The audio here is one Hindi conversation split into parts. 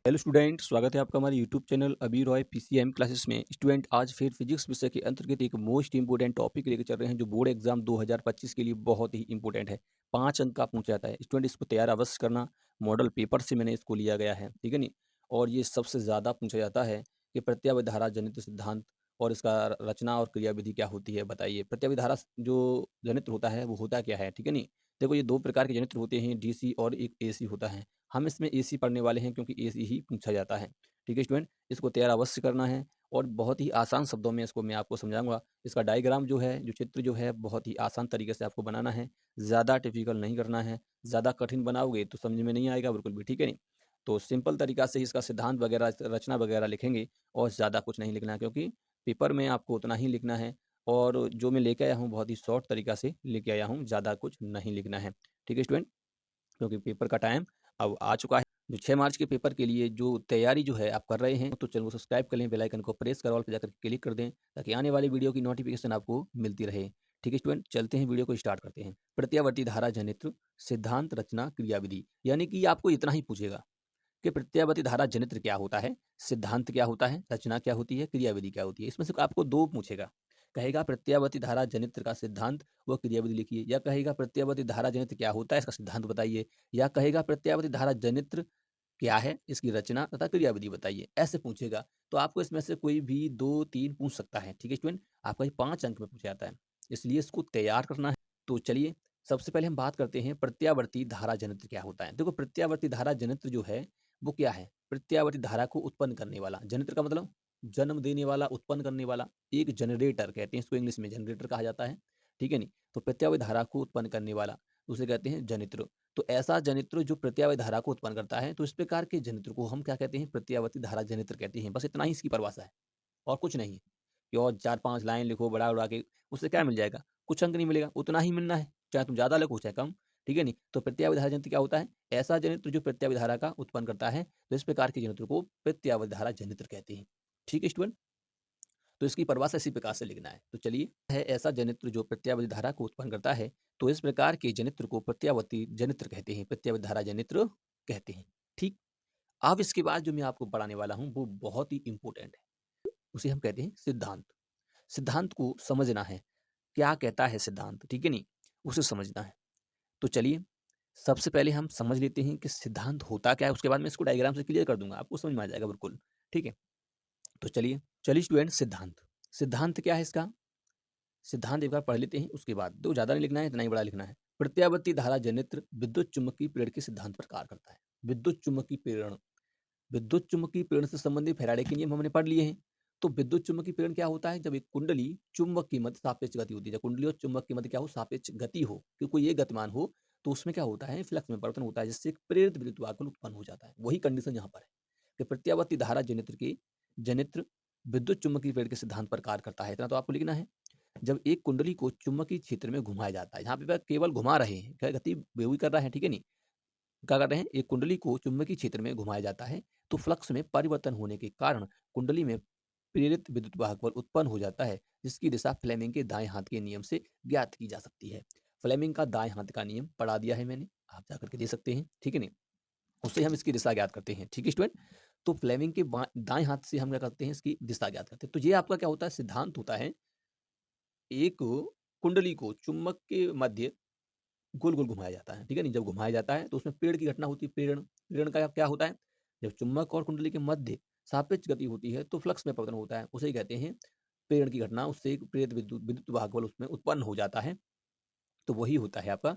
हेलो स्टूडेंट, स्वागत है आपका हमारे यूट्यूब चैनल अभी रॉय पीसीएम क्लासेस में। स्टूडेंट, आज फिर फिजिक्स विषय के अंतर्गत एक मोस्ट इंपोर्टेंट टॉपिक लेकर चल रहे हैं जो बोर्ड एग्जाम 2025 के लिए बहुत ही इंपॉर्टेंट है। 5 अंक का पूछा जाता है। स्टूडेंट, इसको तैयार अवश्य करना। मॉडल पेपर से मैंने इसको लिया गया है, ठीक है नी। और ये सबसे ज़्यादा पूछा जाता है कि प्रत्यावर्ती जनित्र सिद्धांत और इसका रचना और क्रियाविधि क्या होती है, बताइए। प्रत्यावर्ती जो जनित्र होता है वो होता क्या है, ठीक है नी। देखो, ये दो प्रकार के जनित्र होते हैं, डीसी और एक एसी होता है। हम इसमें एसी पढ़ने वाले हैं क्योंकि एसी ही पूछा जाता है। ठीक है स्टूडेंट, इसको तैयार अवश्य करना है और बहुत ही आसान शब्दों में इसको मैं आपको समझाऊंगा। इसका डायग्राम जो है, जो चित्र जो है, बहुत ही आसान तरीके से आपको बनाना है। ज़्यादा टिपिकल नहीं करना है। ज़्यादा कठिन बनाओगे तो समझ में नहीं आएगा बिल्कुल भी, ठीक है नहीं। तो सिंपल तरीका से इसका सिद्धांत वगैरह, रचना वगैरह लिखेंगे और ज़्यादा कुछ नहीं लिखना है, क्योंकि पेपर में आपको उतना ही लिखना है। और जो मैं लेके आया हूँ बहुत ही शॉर्ट तरीका से लेके आया हूँ, ज़्यादा कुछ नहीं लिखना है। ठीक है स्टूडेंट, क्योंकि पेपर का टाइम अब आ चुका है। जो 6 मार्च के पेपर के लिए जो तैयारी जो है आप कर रहे हैं, तो चैनल को सब्सक्राइब कर लें, बेल आइकन को प्रेस कर ऑल पे जाकर क्लिक कर दें, ताकि आने वाली वीडियो की नोटिफिकेशन आपको मिलती रहे। ठीक है स्टूडेंट, चलते हैं, वीडियो को स्टार्ट करते हैं। प्रत्यावर्ती धारा जनित्र सिद्धांत, रचना, क्रियाविधि। यानी कि आपको इतना ही पूछेगा कि प्रत्यावर्ती धारा जनित्र क्या होता है, सिद्धांत क्या होता है, रचना क्या होती है, क्रियाविधि क्या होती है। इसमें से आपको 2 पूछेगा। कहेगा प्रत्यावर्ती धारा जनित्र का सिद्धांत व क्रियाविधि लिखिए, या कहेगा प्रत्यावर्ती धारा जनित्र क्या होता है, इसका सिद्धांत बताइए, या कहेगा प्रत्यावर्ती धारा जनित्र क्या है, इसकी रचना तथा क्रियाविधि बताइए। ऐसे पूछेगा। तो आपको इसमें से कोई भी 2-3 पूछ सकता है। ठीक है स्टूडेंट, आपका ये 5 अंक में पूछा जाता है, इसलिए इसको तैयार करना है। तो चलिए, सबसे पहले हम बात करते हैं प्रत्यावर्ती धारा जनित्र क्या होता है। देखो, प्रत्यावर्ती धारा जनित्र जो है वो क्या है। प्रत्यावर्ती धारा को उत्पन्न करने वाला, जनित्र का मतलब जन्म देने वाला, उत्पन्न करने वाला, एक जनरेटर कहते हैं इसको, इंग्लिश में जनरेटर कहा जाता है। ठीक है नहीं। तो प्रत्यावर्ती धारा को उत्पन्न करने वाला उसे कहते हैं जनित्र। तो ऐसा जनित्र जो प्रत्यावर्ती धारा को उत्पन्न करता है, तो इस प्रकार के जनित्र को हम क्या कहते हैं, प्रत्यावर्ती धारा जनित्र कहते हैं। बस इतना ही इसकी परिभाषा है और कुछ नहीं है। कि और 4-5 लाइन लिखो बड़ा उड़ा के, उससे क्या मिल जाएगा, कुछ अंक नहीं मिलेगा। उतना ही मिलना है, चाहे तुम ज्यादा लिखो चाहे कम। ठीक है नहीं। तो प्रत्यावर्ती धारा जनित्र क्या होता है, ऐसा जनित्र जो प्रत्यावर्ती धारा का उत्पन्न करता है। तो इस प्रकार के जनित्र को प्रत्यावर्ती धारा जनित्र कहते हैं। ठीक है स्टूडेंट, तो इसकी परिभाषा इसी प्रकार से लिखना है। तो चलिए, है ऐसा जनित्र जो प्रत्यावर्ती धारा को उत्पन्न करता है, तो इस प्रकार के जनित्र को प्रत्यावर्ती जनित्र कहते हैं, प्रत्यावर्ती धारा जनित्र कहते हैं। ठीक। अब इसके बाद जो मैं आपको पढ़ाने वाला हूं वो बहुत ही इंपॉर्टेंट है, उसे हम कहते हैं सिद्धांत। सिद्धांत को समझना है, क्या कहता है सिद्धांत, ठीक है नहीं, उसे समझना है। तो चलिए, सबसे पहले हम समझ लेते हैं कि सिद्धांत होता क्या है, उसके बाद मैं इसको डायग्राम से क्लियर कर दूंगा, आपको समझ में आ जाएगा बिल्कुल। ठीक है। तो चलिए चलिए स्टूडेंट, सिद्धांत। सिद्धांत क्या है इसका, सिद्धांत एक बार पढ़ लेते हैं, उसके बाद दो ज्यादा नहीं लिखना है, इतना ही बड़ा लिखना है। प्रत्यावर्ती धारा जनित्र विद्युत चुम्बकीय प्रेरण के सिद्धांत पर कार्य करता है। विद्युत चुम्बकीय प्रेरण, विद्युत चुम्बकीय प्रेरण से संबंधित फैराडे के नियम हमने पढ़ लिए हैं। तो विद्युत चुम्बकीय प्रेरण क्या होता है, जब एक कुंडली चुंबक की मध्य सापेक्ष गति होती है, जब कुंडली और चुंबक की मध्य क्या हो, सापेक्ष गति हो, कि कोई एक गतिमान हो, तो उसमें क्या होता है, फ्लक्स में परिवर्तन होता है, जिससे एक प्रेरित विद्युत वाहक उत्पन्न हो जाता है। वही कंडीशन यहाँ पर है कि प्रत्यावर्ती धारा जनित्र के जनित्र विद्युत चुम्बकीय प्रेरण के सिद्धांत पर कार्य करता है। इतना तो आपको लिखना है। जब एक कुंडली को चुंबकीय क्षेत्र में घुमाया जाता है, यहाँ पे केवल घुमा रहे हैं, क्या गति बेहुई कर रहा है, ठीक है नहीं, क्या कर रहे हैं, एक कुंडली को चुंबकीय क्षेत्र में घुमाया जाता है, तो फ्लक्स में परिवर्तन होने के कारण कुंडली में प्रेरित विद्युत वाहक बल उत्पन्न हो जाता है, जिसकी दिशा फ्लेमिंग के दाएं हाथ के नियम से ज्ञात की जा सकती है। फ्लेमिंग का दाएं हाथ का नियम पढ़ा दिया है मैंने, आप जाकर के दे सकते हैं, ठीक है नहीं। उससे हम इसकी दिशा ज्ञात करते हैं। ठीक है स्टूडेंट, तो फ्लेमिंग के दाएं हाथ से हम क्या करते हैं, इसकी दिशा ज्ञात करते हैं। तो ये आपका क्या होता है, सिद्धांत होता है। एक कुंडली को चुंबक के मध्य गोल गोल घुमाया जाता है, ठीक है नहीं। जब घुमाया जाता है तो उसमें प्रेरण की घटना होती है। प्रेरण, प्रेरण का क्या होता है, जब चुंबक और कुंडली के मध्य सापेक्ष गति होती है तो फ्लक्स में परिवर्तन होता है, उसे ही कहते हैं प्रेरण की घटना। उससे एक प्रेरित विद्युत विद्युत वाहक बल उसमें उत्पन्न हो जाता है, तो वही होता है आपका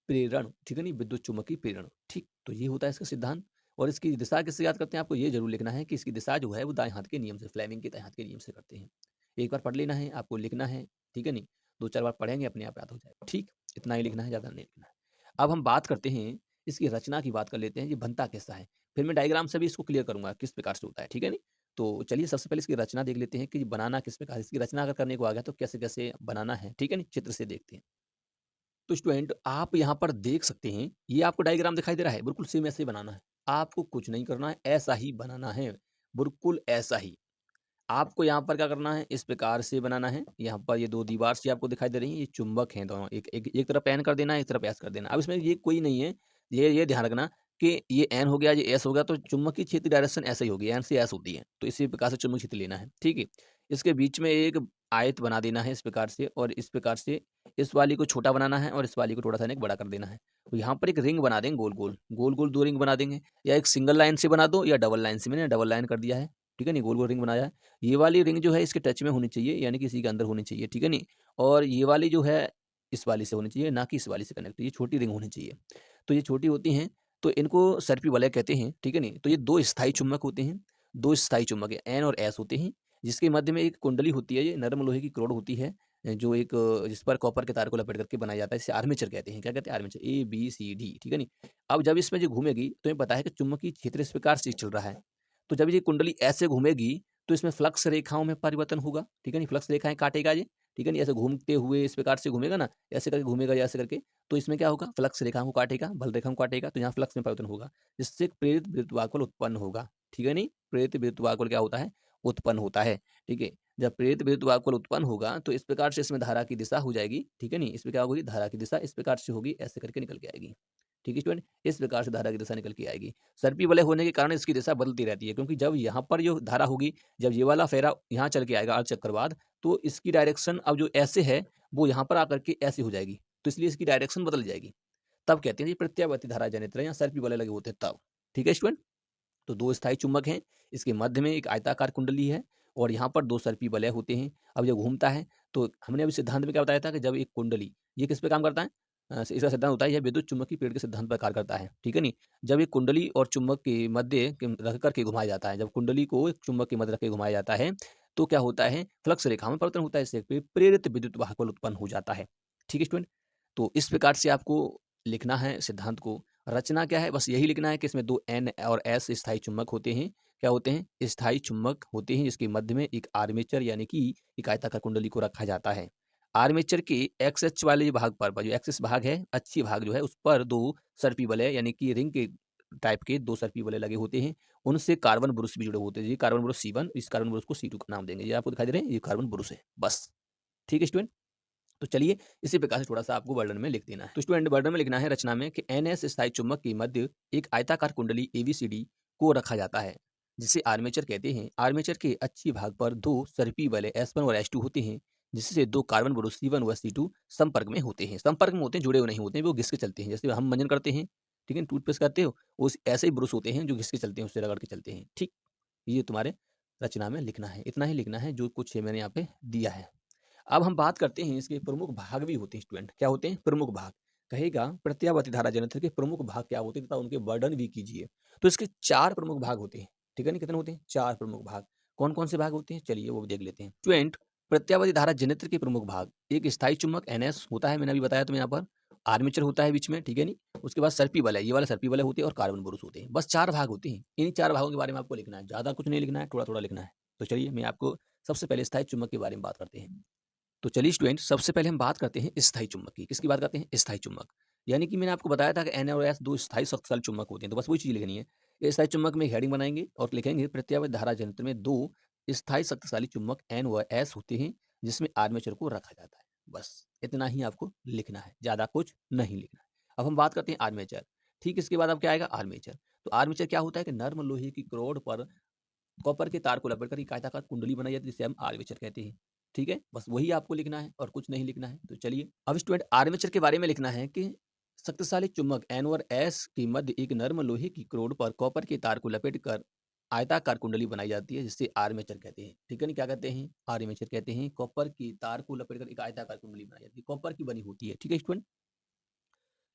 प्रेरण, ठीक है नहीं, विद्युत चुम्बकीय प्रेरण। ठीक, तो ये होता है इसका सिद्धांत। और इसकी दिशा किससे याद करते हैं, आपको ये जरूर लिखना है कि इसकी दिशा जो है वो दाएं हाथ के नियम से, फ्लेमिंग के दाएं हाथ के नियम से करते हैं। एक बार पढ़ लेना है, आपको लिखना है, ठीक है नहीं। 2-4 बार पढ़ेंगे अपने आप याद हो जाएगा। ठीक, इतना ही लिखना है, ज्यादा नहीं लिखना है। अब हम बात करते हैं, इसकी रचना की बात कर लेते हैं, ये बनता कैसा है। फिर मैं डायग्राम से भी इसको क्लियर करूंगा किस प्रकार से होता है, ठीक है नहीं। तो चलिए, सबसे पहले इसकी रचना देख लेते हैं कि बनाना किस प्रकार, इसकी रचना अगर करने को आ गया तो कैसे कैसे बनाना है, ठीक है नहीं, चित्र से देखते हैं। तो स्टूडेंट, आप यहाँ पर देख सकते हैं, ये आपको डायग्राम दिखाई दे रहा है, बिल्कुल सेम ऐसे ही बनाना है। आपको कुछ नहीं करना है, ऐसा ही बनाना है, बिल्कुल ऐसा ही। आपको यहाँ पर क्या करना है, इस प्रकार से बनाना है। यहाँ पर ये दो दीवार सी आपको दिखाई दे रही है, ये चुंबक हैं दोनों, एक एक एक तरफ एन कर देना है, एक तरफ एस कर देना। अब इसमें ये कोई नहीं है, ये ध्यान रखना कि ये एन हो गया, ये एस हो गया, तो चुंबकीय क्षेत्र डायरेक्शन ऐसे ही होगी, एन से एस होती है। तो इसी प्रकार से चुंबकीय क्षेत्र लेना है, ठीक है। इसके बीच में एक आयत बना देना है इस प्रकार से, और इस प्रकार से इस वाली को छोटा बनाना है और इस वाली को थोड़ा सा एक बड़ा कर देना है। तो यहाँ पर एक रिंग बना देंगे गोल गोल, गोल गोल 2 रिंग बना देंगे, या एक सिंगल लाइन से बना दो या डबल लाइन से। मैंने डबल लाइन कर दिया है, ठीक है नी, गोल गोल रिंग बनाया है। ये वाली रिंग जो है इसके टच में होनी चाहिए, यानी कि इसी के अंदर होनी चाहिए, ठीक है नी। और ये वाली जो है इस वाली से होनी चाहिए, ना कि इस वाली से कनेक्ट। ये छोटी रिंग होनी चाहिए। तो ये छोटी होती हैं, तो इनको सर्पी वलय कहते हैं, ठीक है नी। तो ये 2 स्थायी चुंबक होते हैं, 2 स्थायी चुंबक है, एन और एस होते हैं, जिसके मध्य में एक कुंडली होती है, ये नरम लोहे की क्रोड होती है, जो एक जिस पर कॉपर के तार को लपेट करके बनाया जाता है, इसे आर्मेचर कहते हैं। क्या कहते हैं? Armature, A B C D, ठीक है नी। अब जब इसमें जो घूमेगी तो ये पता है कि चुंबकीय क्षेत्र इस प्रकार से चल रहा है। तो जब ये कुंडली ऐसे घूमेगी तो इसमें फ्लक्स रेखाओं में परिवर्तन होगा, ठीक है नी। फ्लक्स रेखाएं काटेगा ये, ठीक है नी। ऐसे घूमते हुए इस प्रकार से घूमेगा ना, ऐसे करके घूमेगा या ऐसे करके, तो इसमें क्या होगा? फ्लक्स रेखाओं को काटेगा, बल रेखाओं को काटेगा, तो यहाँ फ्लक्स में परिवर्तन होगा, जिससे एक प्रेरित विद्युत उत्पन्न होगा, ठीक है नी। प्रेरित विद्युत क्या होता है? उत्पन्न होता है, ठीक है। जब प्रेरित विद्युत उत्पन्न होगा तो इस प्रकार से इसमें धारा की दिशा हो जाएगी, ठीक है नी। इसमें क्या होगी? धारा की दिशा इस प्रकार से होगी, ऐसे करके निकल के आएगी, ठीक है स्टूडेंट। इस प्रकार से धारा की दिशा निकल के आएगी। सर्पी वलय होने के कारण इसकी दिशा बदलती रहती है, क्योंकि जब यहाँ पर जो धारा होगी, जब ये वाला फेरा यहाँ चल के आएगा अर्धचक्रवाद, तो इसकी डायरेक्शन अब जो ऐसे है वो यहाँ पर आकर के ऐसी हो जाएगी, तो इसलिए इसकी डायरेक्शन बदल जाएगी। तब कहते हैं ये प्रत्यावर्ती धारा जनित्र है, या सर्पी वलय लगे होते हैं तब, ठीक है स्टूडेंट। तो 2 स्थायी चुंबक हैं, इसके मध्य में एक आयताकार कुंडली है और यहाँ पर 2 सर्पी वलय होते हैं। अब जब घूमता है तो हमने अभी सिद्धांत में क्या बताया था कि जब एक कुंडली, ये किस पे काम करता है? इसका सिद्धांत होता है, यह विद्युत चुम्बकीय पेड़ के सिद्धांत पर कार्य करता है, ठीक है नी। जब एक कुंडली और चुंबक के मध्य रख करके घुमाया जाता है, जब कुंडली को एक चुंबक के मध्य रख के घुमाया जाता है, तो क्या होता है? फ्लक्स रेखा में परिवर्तन होता है, इससे प्रेरित विद्युत वाहक बल उत्पन्न हो जाता है, ठीक है स्टूडेंट। तो इस प्रकार से आपको लिखना है सिद्धांत को। रचना क्या है? बस यही लिखना है कि इसमें 2 एन और एस स्थायी चुंबक होते हैं। क्या होते हैं? स्थायी चुंबक होते हैं, जिसके मध्य में एक आर्मेचर यानी कि एक आयताकार कुंडली को रखा जाता है। आर्मेचर के एक्स अक्ष वाले भाग पर जो एक्सिस भाग है, अक्षीय भाग जो है, उस पर 2 सर्पी वलय यानी कि रिंग के टाइप के 2 सर्पी वलय लगे होते हैं। उनसे कार्बन ब्रुश भी जुड़े होते हैं। ये कार्बन ब्रुश C1, इस कार्बन ब्रुश को C2 का नाम देंगे। ये आपको दिखाई दे रहे हैं, ये कार्बन ब्रुश है, बस। ठीक है स्टूडेंट? तो चलिए इसी प्रकार से थोड़ा-सा आपको वर्णन में लिख देना है। तो स्टूडेंट वर्णन में लिखना है रचना में कि एनएस स्थायी चुंबक के मध्य एक आयताकार कुंडली एबीसीडी को रखा जाता है, जिसे आर्मेचर कहते हैं। आर्मेचर के अक्षीय भाग पर 2 सर्पी वलय S1 और S2 होते हैं, जिससे 2 कार्बन ब्रुश C1 व C2 संपर्क में होते हैं। संपर्क में होते हैं, जुड़े हुए नहीं होते हैं, वो घिस के चलते हैं। जैसे हम मंजन करते हैं, ठीक है, टूथपेस्ट करते हो, उस ऐसे ही ब्रुश होते हैं जो घिस के चलते हैं, उससे रगड़ के चलते हैं। ठीक, ये तुम्हारे रचना में लिखना है। इतना ही लिखना है जो कुछ मैंने यहाँ पे दिया है। अब हम बात करते हैं इसके प्रमुख भाग भी होते हैं स्टूडेंट। क्या होते हैं? प्रमुख भाग। कहेगा प्रत्यावर्ती धारा जनित्र के प्रमुख भाग क्या होते हैं तथा उनके वर्णन भी कीजिए। तो इसके 4 प्रमुख भाग होते हैं, ठीक है ना। कितने होते हैं? 4 प्रमुख भाग। कौन कौन से भाग होते हैं? चलिए वो भी देख लेते हैं स्टूडेंट। प्रत्यावर्ती धारा जनित्र के प्रमुख भाग, एक स्थायी चुंबक NS होता है, मैंने अभी बताया तुम्हें यहाँ पर। आर्मेचर होता है बीच में, ठीक है नी। उसके बाद सर्पी वलय, ये वाले सर्पी वलय होते हैं, और कार्बन ब्रुश होते हैं। बस 4 भाग होते हैं। इन्हीं 4 भागों के बारे में आपको लिखना है, ज्यादा कुछ नहीं लिखना है, थोड़ा थोड़ा लिखना है। तो चलिए मैं आपको सबसे पहले स्थायी चुंबक के बारे में बात करते हैं। तो चलिए स्टूडेंट, सबसे पहले हम बात करते हैं स्थायी चुंबक की। किसकी बात करते हैं? स्थायी चुंबक। यानी कि मैंने आपको बताया था कि एन और एस 2 स्थायी शक्तिशाली चुंबक होते हैं, तो बस वही चीज लिखनी है। ये स्थायी चुंबक में हेडिंग बनाएंगे और लिखेंगे प्रत्यावर्ती धारा जनित्र में 2 स्थायी शक्तिशाली चुंबक एन व एस होते हैं, जिसमें आर्मेचर को रखा जाता है। बस इतना ही आपको लिखना है, ज्यादा कुछ नहीं लिखना है। अब हम बात करते हैं आर्मेचर। ठीक, इसके बाद अब क्या आएगा? आर्मेचर। तो आर्मेचर क्या होता है कि नर्म लोहे की क्रोड पर कॉपर के तार को लपेटकर एक आयताकार कुंडली बनाई जाती है, जिसे हम आर्मेचर कहते हैं। ठीक है, बस वही आपको लिखना है और कुछ नहीं लिखना है। तो चलिए अब स्टूडेंट आर्मेचर के बारे में लिखना है कि शक्तिशाली चुंबक एन और एस के मध्य एक नर्म लोहे की क्रोड पर कॉपर के तार को लपेटकर आयताकार कुंडली बनाई जाती है, जिसे आर्मेचर कहते हैं। ठीक है ना, क्या कहते हैं? आर्मेचर कहते हैं। कॉपर की तार को लपेटकर एक आयताकार कुंडली बनाई जाती है, कॉपर की बनी होती है। ठीक है स्टूडेंट।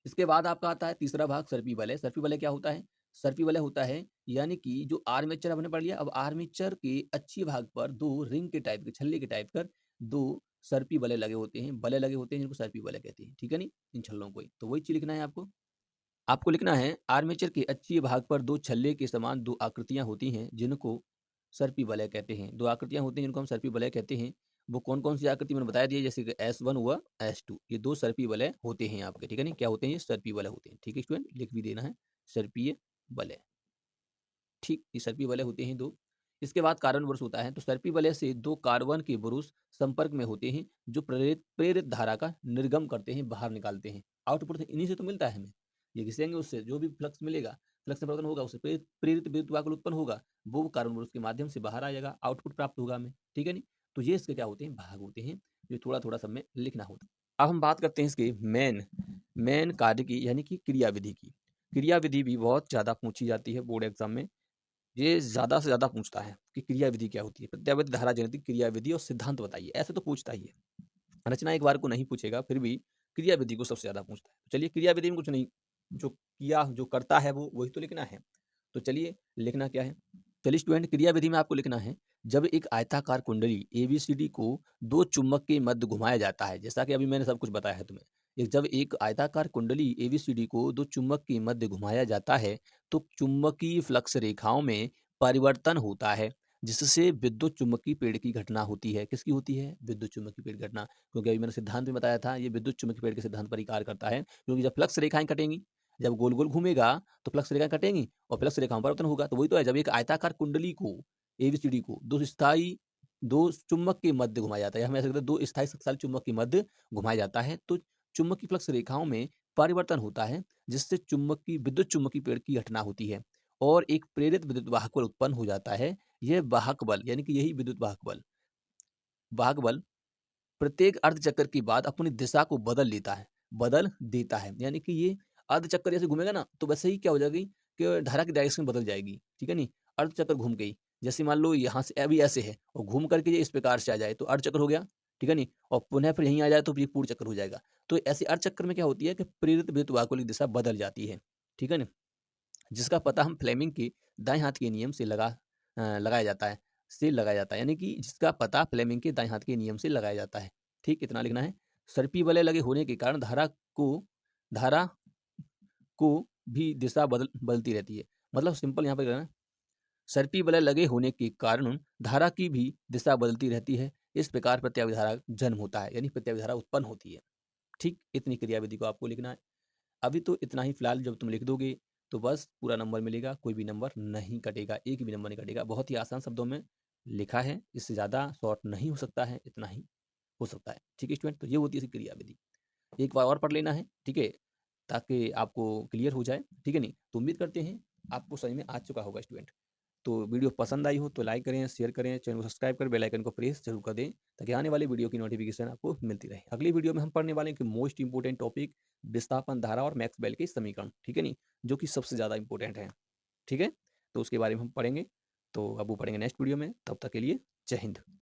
इसके बाद आपका आता है तीसरा भाग, सर्पी वलय। सर्पी वलय क्या होता है? सर्पी वलय होता है यानी कि जो आर्मेचर हमने पढ़ लिया, अब आर्मेचर के अक्षीय भाग पर 2 रिंग के टाइप के, छल्ले के टाइप कर 2 सर्पी वलय लगे होते हैं, वलय लगे होते हैं, जिनको सर्पी वलय कहते हैं। ठीक है नी, इन छल्लों को ही। तो वही चीज लिखना है आपको। आपको लिखना है आर्मेचर के अक्षीय भाग पर 2 छल्ले के समान 2 आकृतियां होती हैं, जिनको सर्पी वलय कहते हैं। 2 आकृतियां होती हैं जिनको हम सर्पी वलय कहते हैं। वो कौन-कौन सी आकृति मैंने बता दिया, जैसे कि S1 हुआ, S2, ये 2 सर्पीय वलय होते हैं आपके। ठीक है नी, क्या होते हैं? ये सर्पीय वलय होते हैं। ठीक है स्टूडेंट, लिख भी देना है सर्पीय वलय। ठीक, ये सर्पीय वलय होते हैं 2। इसके बाद कार्बन ब्रुश होता है। तो सर्पीय वलय से 2 कार्बन के ब्रुश संपर्क में होते हैं, जो प्रेरित प्रेरित धारा का निर्गम करते हैं, बाहर निकालते हैं। आउटपुट इन्हीं से तो मिलता है हमें। ये घिसेंगे उससे जो भी फ्लक्स मिलेगा, फ्लक्स में परिवर्तन होगा, उससे प्रेरित विद्युत वाहक उत्पन्न होगा, वो कार्बन उसके माध्यम से बाहर आएगा, आउटपुट प्राप्त होगा हमें, ठीक है नहीं? तो ये इसके क्या होते हैं, भाग होते हैं, जो थोड़ा-थोड़ा सब में लिखना होता है। अब हम बात करते हैं इसके मेन कार्य की, यानी कि क्रियाविधि की। क्रियाविधि भी बहुत ज़्यादा पूछी जाती है बोर्ड एग्ज़ाम में। ये ज़्यादा से ज़्यादा पूछता है कि क्रियाविधि क्या होती है? प्रत्यावर्ती धारा जनरेटिक क्रियाविधि और सिद्धांत बताइए, ऐसे तो पूछता ही है। रचना एक बार को नहीं पूछेगा, फिर भी क्रियाविधि को सबसे ज़्यादा पूछता है। चलिए क्रियाविधि में कुछ नहीं, जो किया, जो करता है वो वही तो लिखना है। तो चलिए लिखना क्या है? चलिए स्टूडेंट, क्रियाविधि में आपको लिखना है, जब एक आयताकार कुंडली एबीसीडी को 2 चुम्बक के मध्य घुमाया जाता है, जैसा कि अभी मैंने सब कुछ बताया है तुम्हें। जब एक आयताकार कुंडली एबीसीडी को 2 चुम्बक के मध्य घुमाया जाता है, तो चुंबकीय फ्लक्स रेखाओं में परिवर्तन होता है, जिससे विद्युत चुम्बकीय पेड़ की घटना होती है। किसकी होती है? विद्युत चुम्बकीय पेड़ घटना। क्योंकि अभी मैंने सिद्धांत में बताया था, ये विद्युत चुम्बकीय पेड़ के सिद्धांत पर ही कार्य करता है। क्योंकि जब फ्लक्स रेखाएँ कटेंगी, जब गोल-गोल घूमेगा, तो फ्लक्स रेखाएँ कटेंगी और फ्लक्स रेखाओं में परिवर्तन होगा। तो वही तो है, जब एक आयताकार कुंडली को, एबीसीडी को 2 चुम्बक के मध्य घुमाया जाता है, या हम ऐसे कहते हैं 2 स्थायी शक्तिशाली चुम्बक के मध्य घुमाया जाता है, तो चुम्बकीय फ्लक्स रेखाओं में परिवर्तन होता है, जिससे विद्युत चुम्बकीय पेड़ की घटना होती है और एक प्रेरित विद्युत वाहक बल उत्पन्न हो जाता है। यह वाहक बल, यानी कि यही विद्युत वाहक बल प्रत्येक अर्धचक्र के बाद अपनी दिशा को बदल देता है। यानी कि ये अर्धचक्र जैसे घूमेगा ना, तो वैसे ही क्या हो जाएगी कि धारा की डायरेक्शन बदल जाएगी, ठीक है नहीं? अर्धचक्र घूम गई, जैसे मान लो यहाँ से अभी ऐसे है और घूम करके ये इस प्रकार से आ जाए तो अर्धचक्र हो गया, ठीक है नहीं? और पुनः फिर यहीं आ जाए तो ये पूर्ण चक्र हो जाएगा। तो ऐसे अर्धचक्र में क्या होती है कि प्रेरित विद्युत वाहकों की दिशा बदल जाती है, ठीक है ना? जिसका पता हम फ्लेमिंग के दाएँ हाथ के नियम से लगाया जाता है, यानी कि जिसका पता फ्लेमिंग के दाएँ हाथ के नियम से लगाया जाता है। ठीक, इतना लिखना है। सर्पी वलय लगे होने के कारण धारा को भी दिशा बदलती रहती है। मतलब सिंपल यहाँ पे करना है, सर्पी वलय लगे होने के कारण धारा की भी दिशा बदलती रहती है। इस प्रकार प्रत्यावर्ती धारा जन्म होता है, यानी प्रत्यावर्ती धारा उत्पन्न होती है। ठीक, इतनी क्रियाविधि को आपको लिखना है। अभी तो इतना ही फिलहाल, जब तुम लिख दोगे तो बस पूरा नंबर मिलेगा, कोई भी नंबर नहीं कटेगा, एक भी नंबर नहीं कटेगा। बहुत ही आसान शब्दों में लिखा है, इससे ज़्यादा शॉर्ट नहीं हो सकता है, इतना ही हो सकता है। ठीक है स्टूडेंट, तो ये होती है इसकी क्रियाविधि। एक बार और पढ़ लेना है, ठीक है, ताकि आपको क्लियर हो जाए, ठीक है नहीं? तो उम्मीद करते हैं आपको समझ में आ चुका होगा स्टूडेंट। तो वीडियो पसंद आई हो तो लाइक करें, शेयर करें, चैनल को सब्सक्राइब कर बेल आइकन को प्रेस जरूर कर दें, ताकि आने वाली वीडियो की नोटिफिकेशन आपको मिलती रहे। अगली वीडियो में हम पढ़ने वाले हैं कि मोस्ट इंपोर्टेंट टॉपिक, विस्थापन धारा और मैक्सवेल के समीकरण, ठीक है नहीं, जो कि सबसे ज़्यादा इंपॉर्टेंट है, ठीक है? तो उसके बारे में हम पढ़ेंगे। तो अब वो पढ़ेंगे नेक्स्ट वीडियो में, तब तक के लिए जय हिंद।